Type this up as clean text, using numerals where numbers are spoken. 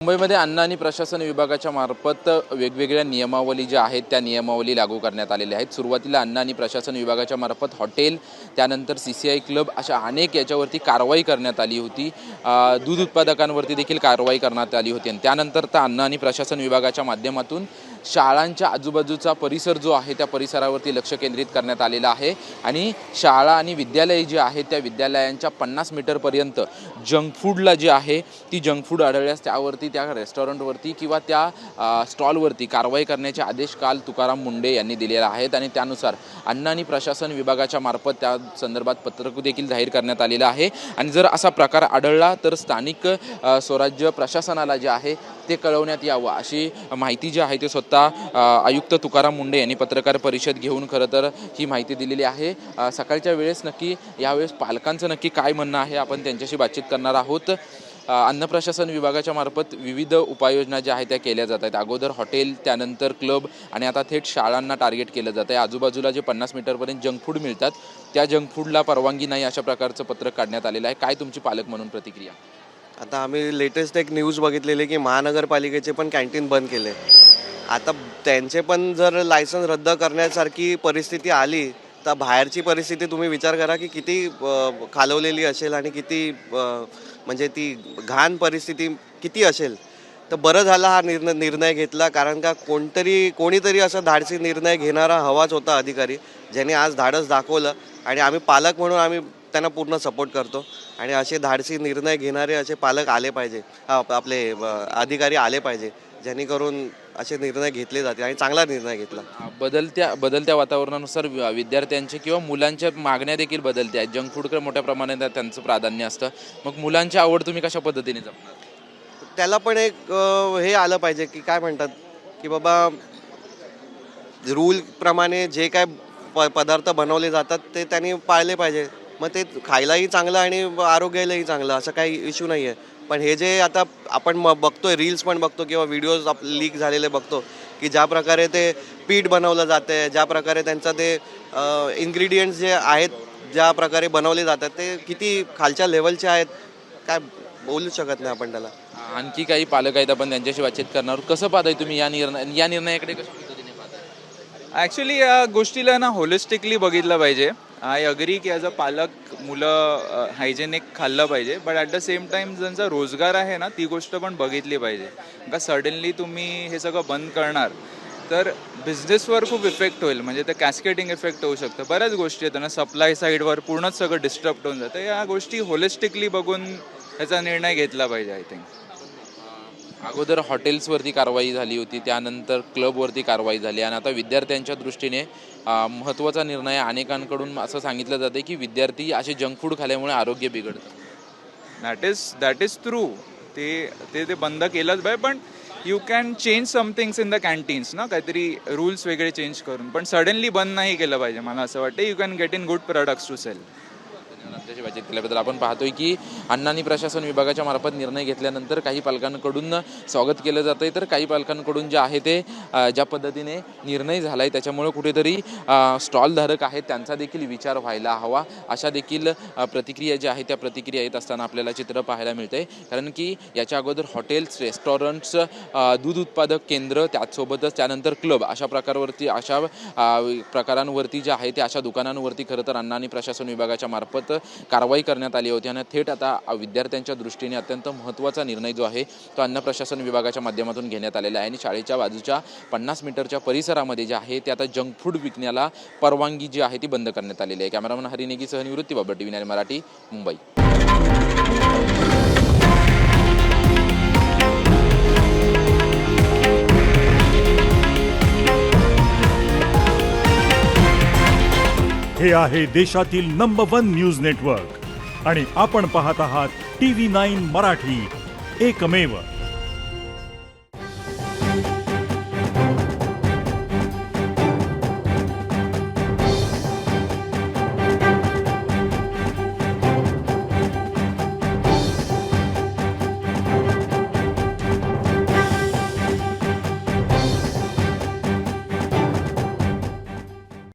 मुंबईमध्ये अन्न आणि प्रशासन विभागाच्या मार्फत वेगवेगळ्या नियमावली ज्या आहेत त्या नियमावली लागू करण्यात आलेल्या आहेत। सुरुवातीला अन्न आणि प्रशासन विभागाच्या मार्फत हॉटेल, त्यानंतर CCI क्लब अशा अनेक याच्यावरती कारवाई करण्यात आली होती। दूध उत्पादकांवरती देखील कारवाई करण्यात आली होती आणि त्यानंतर तर अन्न आणि प्रशासन विभागाच्या माध्यमातून शाळांच्या आजूबाजूचा परिसर जो आहे त्या परिसरावरती लक्ष केंद्रित करण्यात आलेला आहे आणि शाळा आणि विद्यालये जी आहेत त्या विद्यालयांच्या 50 मीटरपर्यंत जंक फूडला जी आहे ती जंक फूड आढळल्यास त्यावरती त्या रेस्टॉरंटवरती किंवा त्या स्टॉलवरती कारवाई करण्याचे आदेश काल तुकाराम मुंढे यांनी दिलेले आहेत आणि त्यानुसार अन्न आणि प्रशासन विभागाच्या मार्फत त्या संदर्भात पत्रक देखील जाहीर करण्यात आलेलं आहे आणि जर असा प्रकार आढळला तर स्थानिक स्वराज्य प्रशासनाला जे आहे ते कळवण्यात यावं अशी माहिती जी आहे ते स्वतः आयुक्त तुकाराम मुंढे यांनी पत्रकार परिषद घेऊन खरं तर ही माहिती दिलेली आहे। सकाळच्या वेळेस नक्की यावेळेस पालकांचं नक्की काय म्हणणं आहे आपण त्यांच्याशी बातचीत करणार आहोत। अन्न प्रशासन विभागाच्या मार्फत विविध उपाययोजना ज्या आहेत त्या केल्या जात आहेत। अगोदर हॉटेल, त्यानंतर क्लब आणि आता थेट शाळांना टार्गेट केलं जात आहे। आजूबाजूला जे 50 मीटरपर्यंत जंक फूड मिळतात त्या जंक फूडला परवानगी नाही अशा प्रकारचं पत्रक काढण्यात आलेलं आहे। काय तुमची पालक म्हणून प्रतिक्रिया? आता आम्ही लेटेस्ट एक न्यूज बघितलेली की महानगरपालिकेचे पण कॅन्टीन बंद केले। आता त्यांचे पण जर लायसन्स रद्द करण्यासारखी परिस्थिती आली तर बाहेरची परिस्थिती तुम्ही विचार करा की किती खालवलेली असेल आणि किती म्हणजे ती घाण परिस्थिती किती असेल। तर बरं झाला हा निर्णय घेतला, कारण का कोणीतरी असा धाडसी निर्णय घेणारा हवाच होता अधिकारी, ज्याने आज धाडस दाखवलं आणि आम्ही पालक म्हणून आम्ही त्यांना पूर्ण सपोर्ट करतो आणि असे धाडसी निर्णय घेणारे असे पालक आले पाहिजे, आपले अधिकारी आले पाहिजे, जेणेकरून असे निर्णय घेतले जाते आणि चांगला निर्णय घेतला। बदलत्या वातावरणानुसार विद्यार्थ्यांचे किंवा मुलांच्या मागण्या देखील बदलत्या आहेत। जंक फूडकडे मोठ्या प्रमाणात त्यांचं प्राधान्य असतं, मग मुलांची आवड तुम्ही कशा पद्धतीने जपणार? त्याला पण एक हे आलं पाहिजे की काय म्हणतात की बाबा रूलप्रमाणे जे काय पदार्थ बनवले जातात ते त्यांनी पाळले पाहिजे, मग ते खायलाही चांगलं आणि आरोग्यालाही चांगलं, असं काही इश्यू नाही आहे। पण हे जे आता आपण बघतोय, रील्स पण बघतो किंवा व्हिडिओज लीक झालेले बघतो की ज्या प्रकारे ते पीठ बनवलं जातं, ज्या प्रकारे त्यांचं ते इन्ग्रेडियंट्स जे आहेत ज्या प्रकारे बनवले जातात ते किती खालच्या लेवलचे आहेत, काय बोलू शकत नाही आपण त्याला। आणखी काही पालक आहेत, आपण त्यांच्याशी बातचीत करणार। कसं पाहताय तुम्ही या निर्णयाकडे कशा पद्धतीने पाहताय? ॲक्च्युली या गोष्टीला ना होलिस्टिकली बघितलं पाहिजे। आय अग्री की ॲज अ पालक मुलं हायजेनिक खाल्लं पाहिजे, but at the same time ज्यांचा रोजगार आहे ना ती गोष्ट पण बघितली पाहिजे। का सडनली तुम्ही हे सगळं बंद करणार तर बिझनेसवर खूप इफेक्ट होईल, म्हणजे ते कॅस्केडिंग इफेक्ट होऊ शकतं। बऱ्याच गोष्टी आहेत ना, सप्लाय साईडवर पूर्णच सगळं डिस्टर्ब होऊन जातं। या गोष्टी होलिस्टिकली बघून याचा निर्णय घेतला पाहिजे आय थिंक। अगोदर हॉटेल्सवरती कारवाई झाली होती, त्यानंतर क्लबवरती कारवाई झाली आणि आता विद्यार्थ्यांच्या दृष्टीने महत्त्वाचा निर्णय अनेकांकडून असं सांगितलं जातं की विद्यार्थी असे जंक फूड खाल्ल्यामुळे आरोग्य बिघडतं। That is true. ते बंद केलंच पाहिजे, पण you can change some things in the canteens ना, काहीतरी रूल्स वेगळे चेंज करून, पण सडनली बंद नाही केलं पाहिजे। मला असं वाटतं you can get in good products to sell. आमच्याशी बातचीत केल्याबद्दल आपण पाहतोय की अन्न आणि प्रशासन विभागाच्या मार्फत निर्णय घेतल्यानंतर काही पालकांकडून स्वागत केलं जातं आहे, तर काही पालकांकडून जे आहे ते ज्या पद्धतीने निर्णय झाला आहे त्याच्यामुळे कुठेतरी स्टॉलधारक आहेत त्यांचा देखील विचार व्हायला हवा, अशा देखील प्रतिक्रिया ज्या आहेत त्या प्रतिक्रिया येत असताना आपल्याला चित्र पाहायला मिळतं आहे। कारण की याच्या अगोदर हॉटेल्स, रेस्टॉरंट्स, दूध उत्पादक केंद्र, त्याचसोबतच त्यानंतर क्लब अशा प्रकारांवरती जे आहे ते अशा दुकानांवरती खरं तर अन्न आणि प्रशासन विभागाच्या मार्फत कारवाई करण्यात आली होती आणि थेट आता विद्यार्थ्यांच्या दृष्टीने अत्यंत महत्त्वाचा निर्णय जो आहे तो अन्न प्रशासन विभागाच्या माध्यमातून घेण्यात आलेला आहे आणि शाळेच्या बाजूच्या 50 मीटरच्या परिसरामध्ये जे आहे ते आता जंक फूड विकण्याला परवानगी जी आहे ती बंद करण्यात आलेली आहे। कॅमेरामन हरिनेगीसह निवृत्ती बाबर, TV9 मराठी, मुंबई। हे आहे देशातील नंबर 1 न्यूज नेटवर्क आणि आपण पाहत आहात TV9 मराठी, एकमेव।